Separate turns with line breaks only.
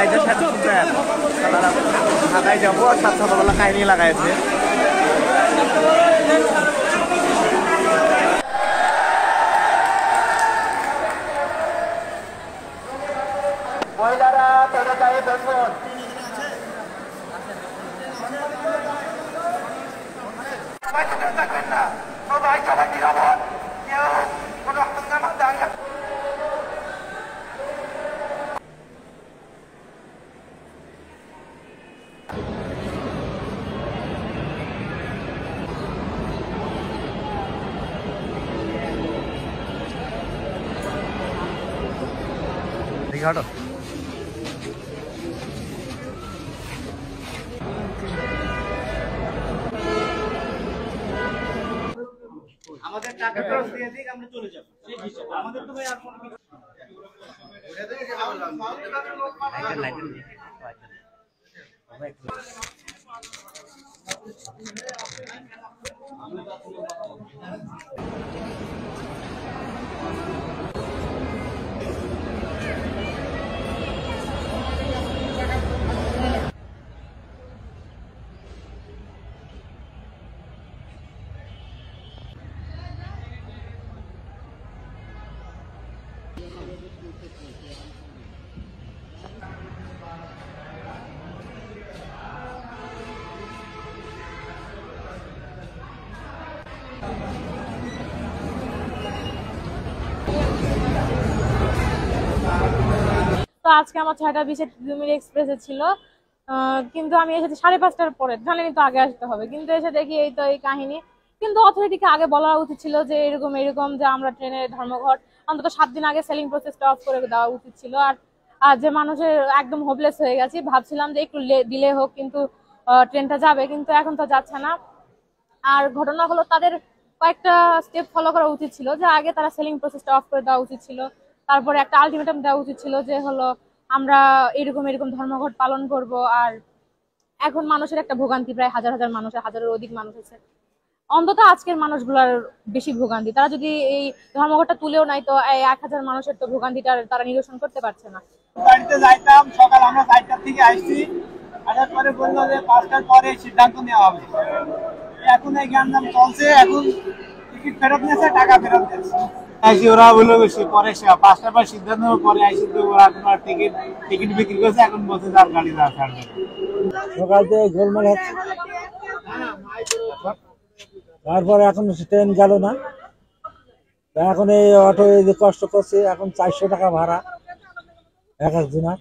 এই যে ঢাকায় যাবো আর সকালবেলা কাহিনী লাগাইছে। মহিলারা তাদের গায়ে দেখুন থাকবেন না, সবাই সবাই নিরাপদ, কেউ কোনো হাঙ্গামা দাঙ্গা। ঘাটো আমাদের টাকা খরচ দিয়ে দিক আমরা চলে যাব সেই হিসাব আমাদের তো ভাই আর কোনো কিছু
তো আজকে আমার 6:20 ডুমির এক্সপ্রেসে ছিল, কিন্তু আমি এসেছি 5:30টার পরে। জানেনি তো আগে আসতে হবে, কিন্তু এসে দেখি এই তো এই কাহিনী। কিন্তু অথরিটিকে আগে বলা উচিত ছিল যে এরকম এরকম যে আমরা ট্রেনের ধর্মঘট অন্তত 7 দিন আগে সেলিং প্রসেসটা অফ করে দেওয়া উচিত ছিল। আর যে মানুষের একদম হোপলেস হয়ে গেছি, ভাবছিলাম যে একটু ডিলে হোক কিন্তু ট্রেনটা যাবে, কিন্তু এখন তো যাচ্ছে না। আর ঘটনা হলো তাদের কয়েকটা স্টেপ ফলো করা উচিত ছিল, যে আগে তারা সেলিং প্রসেসটা অফ করে দেওয়া উচিত ছিল, তারপরে একটা আলটিমেটাম দেওয়া উচিত ছিল যে হলো আমরা এরকম এরকম ধর্মঘট পালন করব। আর এখন মানুষের একটা ভোগান্তি, প্রায় হাজার হাজার মানুষের, হাজারের অধিক মানুষ আছে। অন্তত আজকের মানুষগুলার বেশি ভোগান্তি। তারা যদি এই ধর্মঘটটা তুলেও নাই তো 1000 মানুষের তো ভোগান্তিটা তারা নিরসন করতে পারছে না।
বাড়িতে যাইতাম সকাল, আমরা 4টার থেকে আসছি, আসার পরে বললো যে 5টার পরে সিদ্ধান্ত নেওয়া হবে। এখন এই গ্যাঞ্জাম চলছে, এখন টিকিট ফেরত নিয়েছে, টাকা ফেরত দিয়েছে। ওরা বললো পরে 5টার পর সিদ্ধান্ত পরে আসি, তো ওরা তোমার টিকিট বিক্রি করছে, এখন বলছে যার গাড়ি যা ছাড়বে। সকাল থেকে গোলমাল হচ্ছে, তারপরে এখন ট্রেন গেল না। এখন এই অটো কষ্ট করছে, এখন 400 টাকা ভাড়া এক একজনের।